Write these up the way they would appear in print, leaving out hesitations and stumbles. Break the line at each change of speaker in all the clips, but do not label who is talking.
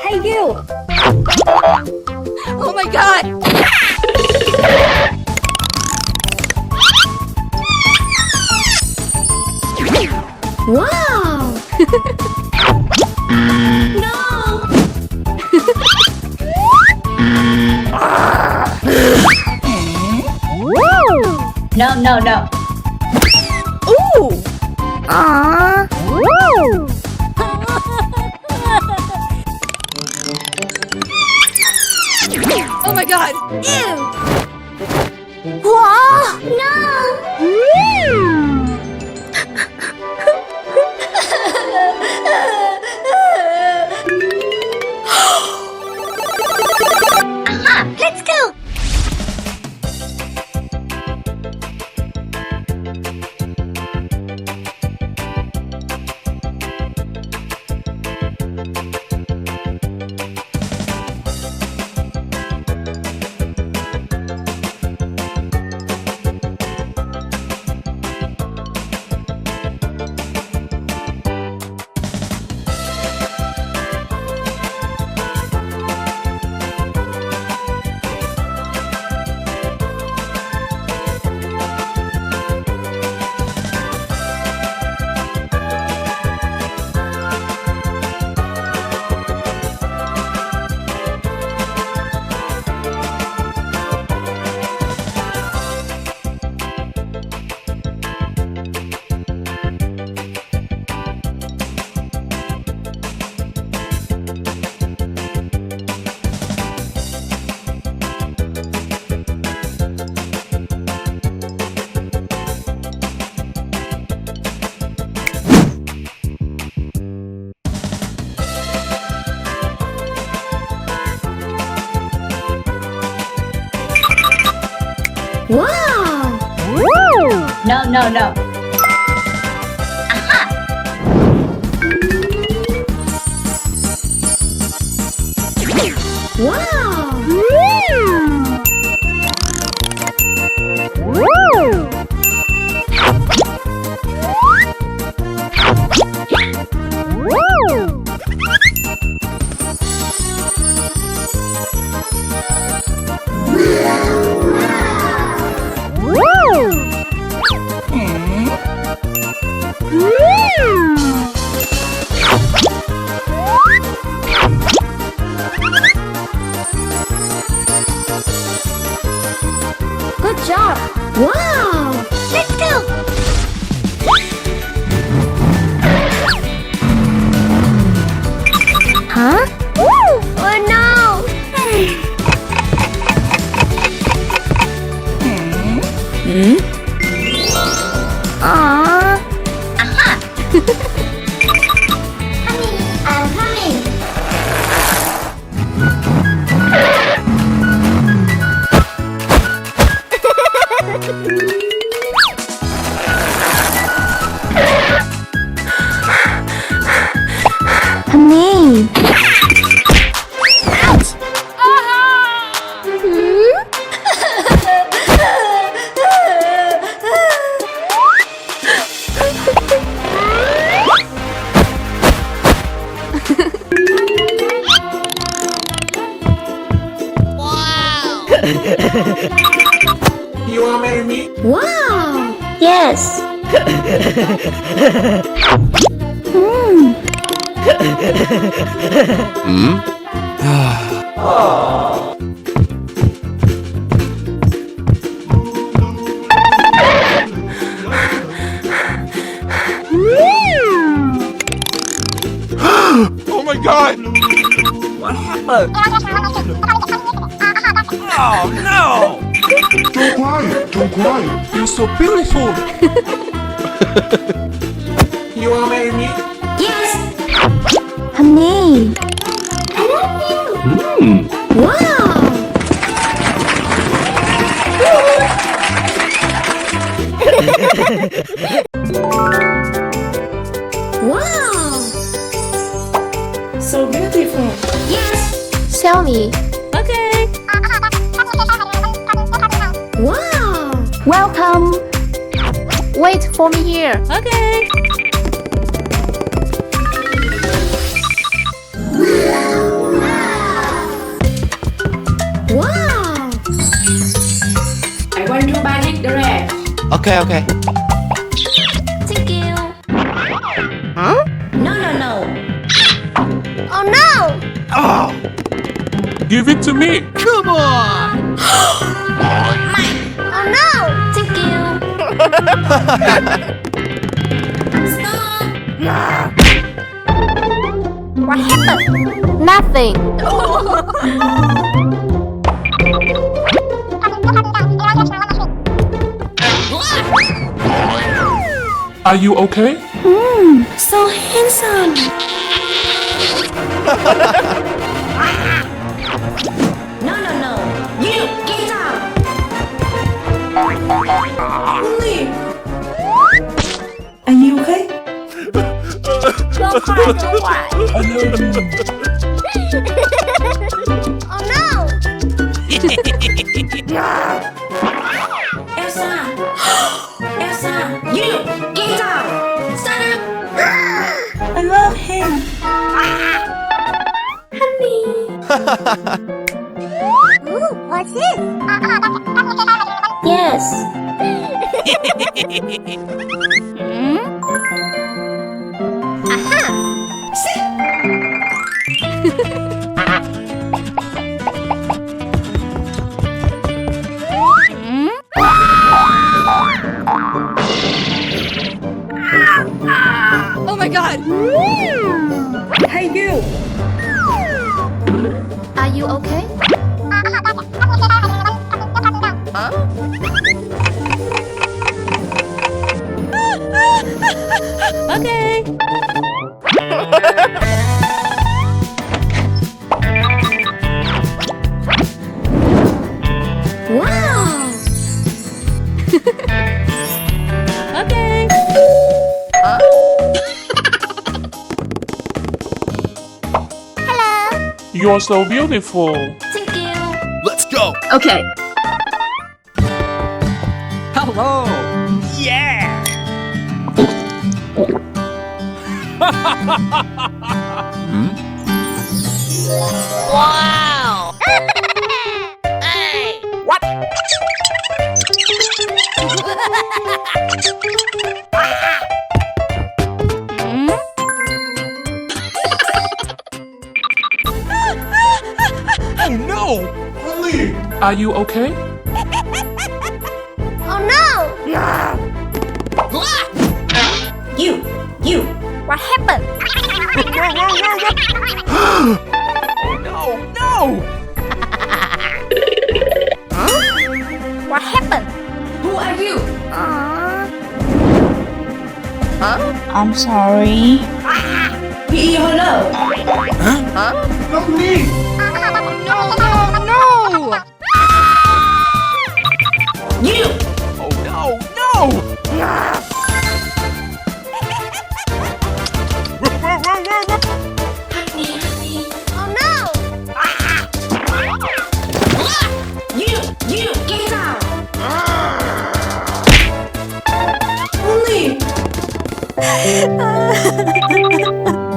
Hey, you! Oh my god! Wow! No!
No.
Ooh!
Aww.
Woo! Oh my god! Ew!
Whoa! No! Aha! Let's go!
Wow! Woo!
No. Aha!
Wow! Woo! Woo! Good job! Wow!
Let's go!
Huh?
Woo! Oh no!
Aww!
Aha! I'm coming!
Honey!
Ouch!
You wanna marry me?
Wow!
Yes!
Oh my god! What happened? Oh no!
Don't cry.
You're so beautiful! You wanna marry me?
Yes!
Honey!
I love you!
Wow! Wow!
So beautiful!
Yes!
tell me.
Okay.
Wow! Welcome. Wait for me here.
Okay.
Wow!
I want to buy the red.
Okay, okay.
Thank you.
Huh?
No, no, no.
Oh no!
Oh. Give it to me. Come on.
Oh no!
Thank you. Stop.
What happened? Nothing.
Are you okay?
So handsome. No, no, no. You get out. Leave. Are you okay?
Don't cry, don't cry.
I love you.
Oh no!
Elsa. Elsa, you get out. Stand up. I love him.
Ooh, what's this?
Yes.
Oh my god!
Hey, you.
Are you okay?
Okay.
Wow!
Okay.
Hello!
You're so beautiful.
Thank you.
Let's go.
Okay.
Hello. Yeah.
Wow! Hey!
What? Oh no!
Only.
Are you okay?
Oh no!
You.
What happened?
No, no!
What happened?
Who are you?
I'm sorry.
Be hello.
Not me.
No!
You.
Oh no, no!
Oh no!
You get out. Leave.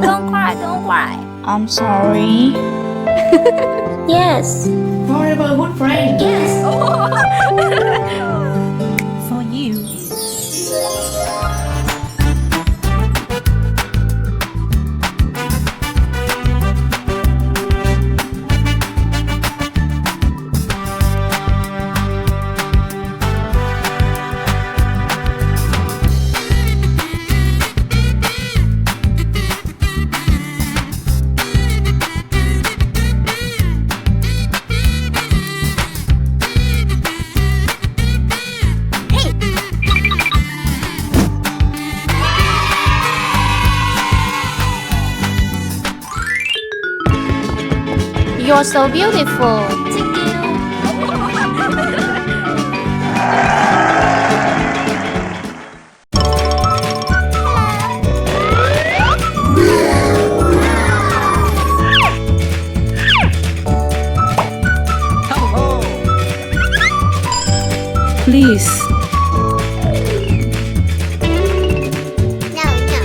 Don't cry, don't cry.
I'm sorry.
Yes.
Forever good friend. Yes.
For you.
You're so beautiful.
Thank you. please.
No, no.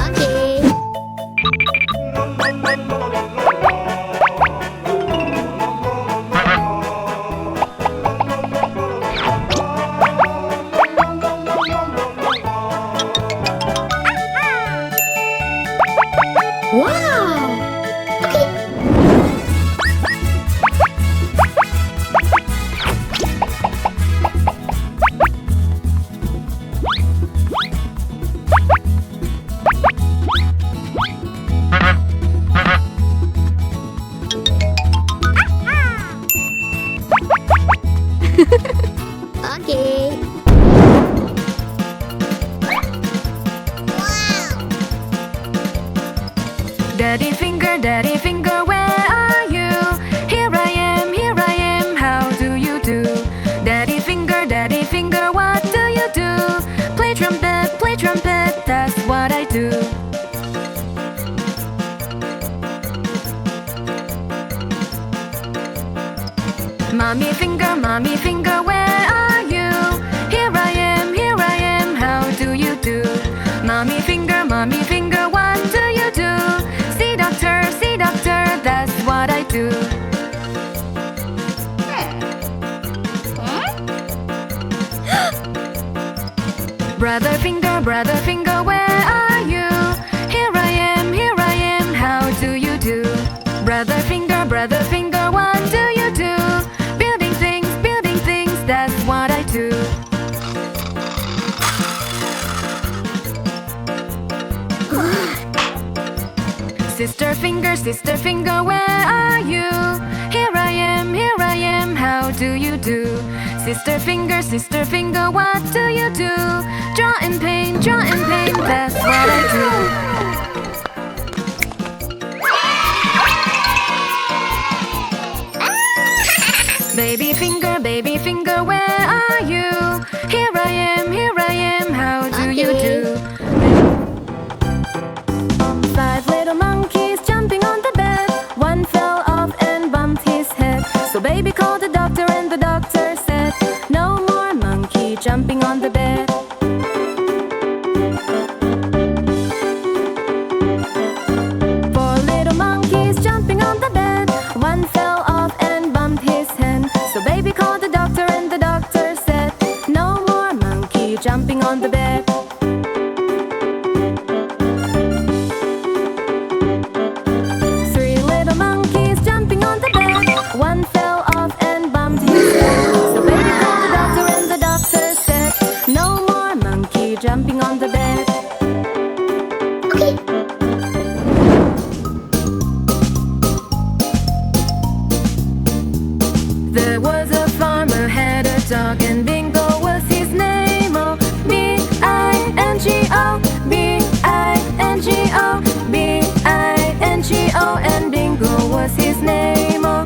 Okay. Wow. Okay.
Daddy finger, where are you? Here I am, how do you do? Daddy finger, what do you do? Play trumpet, that's what I do. Mommy finger, where are you? Here I am, how do you do? Mommy finger, what do you do? See doctor, that's what I do. Brother finger, where are you? Here I am, how do you do? Brother finger, what do you do? Building things, that's what I do. Sister finger, where are you? Here I am, how do you do? Sister finger, what do you do? Draw in pain, that's what I do. Baby finger, where are you? Here I am, how do you do? 5 little monkeys jumping on the bed. One fell off and bumped his head. So baby called the doctor and the doctor said, no more monkey jumping on the bed. 4 little monkeys jumping on the bed. One fell off and bumped his head. So baby called the doctor and the doctor said, no more monkey jumping on the bed. 3 little monkeys jumping on the bed. One fell off and bumped his head. So baby called the doctor and the doctor said, no more monkey jumping on the bed.
Okay.
There was a farmer, had a dog, and Bingo was his name. Oh, B-I-N-G-O, B-I-N-G-O, B-I-N-G-O, and Bingo was his name. Oh.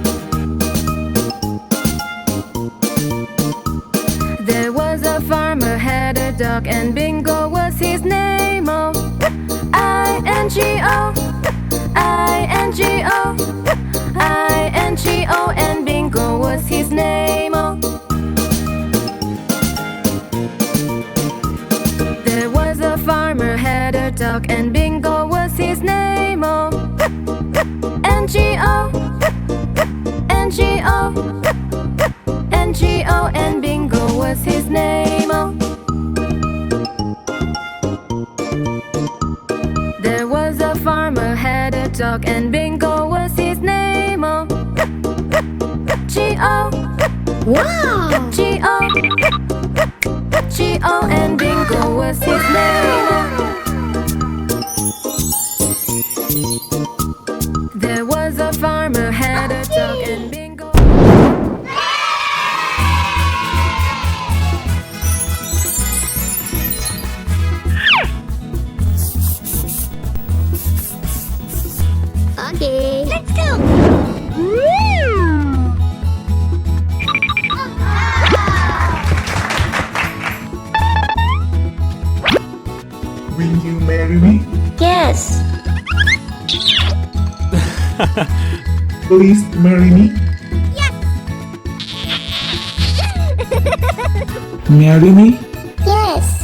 There was a farmer, had a dog, and Bingo was his name. Oh, I-N-G-O, I-N-G-O, I-N-G-O, and Bingo was his name. Oh. There was a farmer, had a dog, and Bingo was his name. Oh, N-G-O, N-G-O, N-G-O, and Bingo was his name. Oh. There was a farmer, had a dog, and Bingo was his name. Oh, G-O,
Wow.
G-O, G-O, and Bingo was his name. There was a farmer,
Will you marry me?
Yes.
Please marry me. Marry me?
Yes.